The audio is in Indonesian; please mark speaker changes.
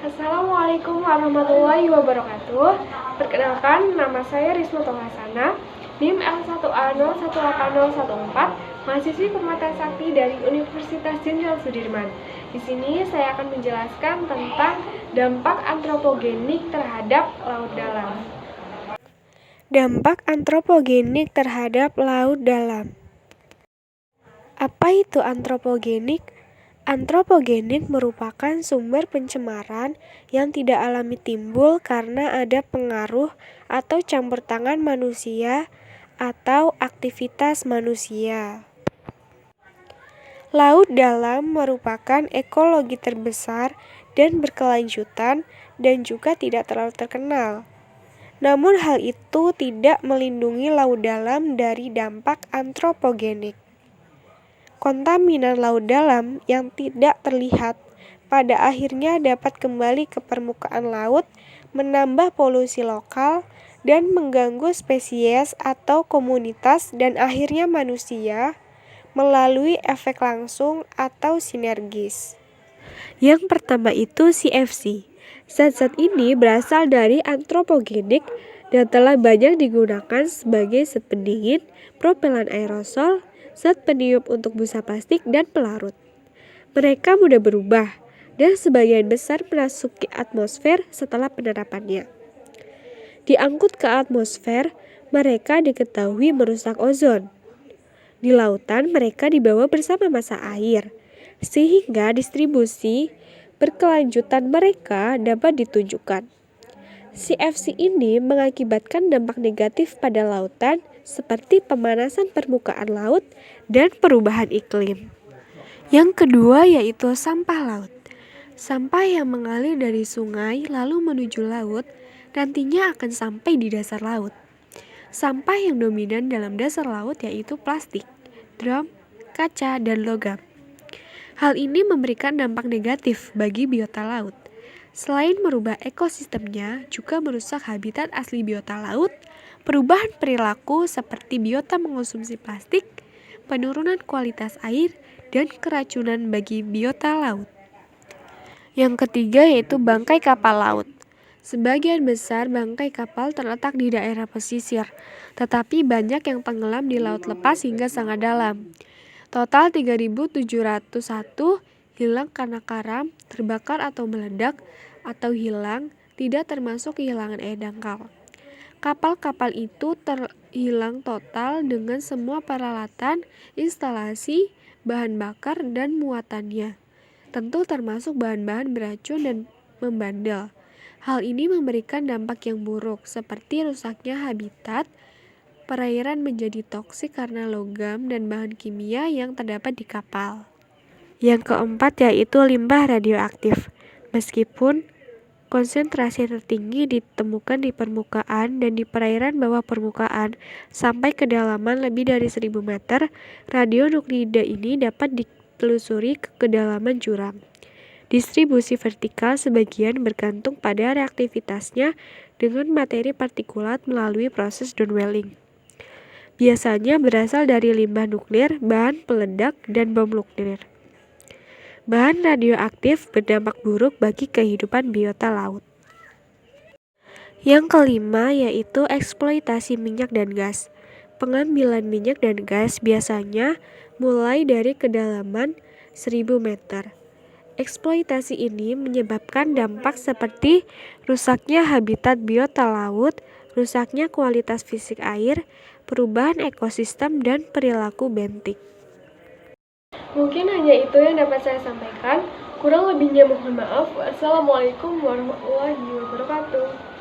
Speaker 1: Assalamualaikum warahmatullahi wabarakatuh. Perkenalkan, nama saya Risma Tohasana, NIM L1A018014, mahasiswi Pematang Sakti dari Universitas Jenderal Sudirman. Di sini saya akan menjelaskan tentang dampak antropogenik terhadap laut dalam. Dampak antropogenik terhadap laut dalam. Apa itu antropogenik? Antropogenik merupakan sumber pencemaran yang tidak alami timbul karena ada pengaruh atau campur tangan manusia atau aktivitas manusia. Laut dalam merupakan ekologi terbesar dan berkelanjutan dan juga tidak terlalu terkenal. Namun hal itu tidak melindungi laut dalam dari dampak antropogenik. Kontaminan laut dalam yang tidak terlihat pada akhirnya dapat kembali ke permukaan laut, menambah polusi lokal, dan mengganggu spesies atau komunitas dan akhirnya manusia melalui efek langsung atau sinergis. Yang pertama itu CFC. Zat-zat ini berasal dari antropogenik dan telah banyak digunakan sebagai zat pendingin, propelan aerosol, zat peniup untuk busa plastik, dan pelarut. Mereka mudah berubah dan sebagian besar memasuki atmosfer setelah penerapannya. Diangkut ke atmosfer, mereka diketahui merusak ozon. Di lautan, mereka dibawa bersama massa air, sehingga distribusi berkelanjutan mereka dapat ditunjukkan. CFC ini mengakibatkan dampak negatif pada lautan seperti pemanasan permukaan laut dan perubahan iklim. Yang kedua yaitu sampah laut. Sampah yang mengalir dari sungai lalu menuju laut nantinya akan sampai di dasar laut. Sampah yang dominan dalam dasar laut yaitu plastik, drum, kaca, dan logam. Hal ini memberikan dampak negatif bagi biota laut. Selain merubah ekosistemnya, juga merusak habitat asli biota laut, perubahan perilaku seperti biota mengonsumsi plastik, penurunan kualitas air, dan keracunan bagi biota laut. Yang ketiga yaitu bangkai kapal laut. Sebagian besar bangkai kapal terletak di daerah pesisir, tetapi banyak yang tenggelam di laut lepas hingga sangat dalam. Total 3.701 hilang karena karam, terbakar atau meledak, atau hilang, tidak termasuk kehilangan air dangkal. Kapal-kapal itu terhilang total dengan semua peralatan, instalasi, bahan bakar, dan muatannya. Tentu termasuk bahan-bahan beracun dan membandel. Hal ini memberikan dampak yang buruk, seperti rusaknya habitat, perairan menjadi toksik karena logam dan bahan kimia yang terdapat di kapal. Yang keempat yaitu limbah radioaktif. Meskipun konsentrasi tertinggi ditemukan di permukaan dan di perairan bawah permukaan sampai kedalaman lebih dari 1.000 meter, radionukleida ini dapat ditelusuri ke kedalaman jurang. Distribusi vertikal sebagian bergantung pada reaktivitasnya dengan materi partikulat melalui proses downwelling. Biasanya berasal dari limbah nuklir, bahan peledak, dan bom nuklir. Bahan radioaktif berdampak buruk bagi kehidupan biota laut. Yang kelima yaitu eksploitasi minyak dan gas. Pengambilan minyak dan gas biasanya mulai dari kedalaman 1.000 meter. Eksploitasi ini menyebabkan dampak seperti rusaknya habitat biota laut, rusaknya kualitas fisik air, perubahan ekosistem, dan perilaku bentik. Mungkin hanya itu yang dapat saya sampaikan. Kurang lebihnya mohon maaf. Wassalamualaikum warahmatullahi wabarakatuh.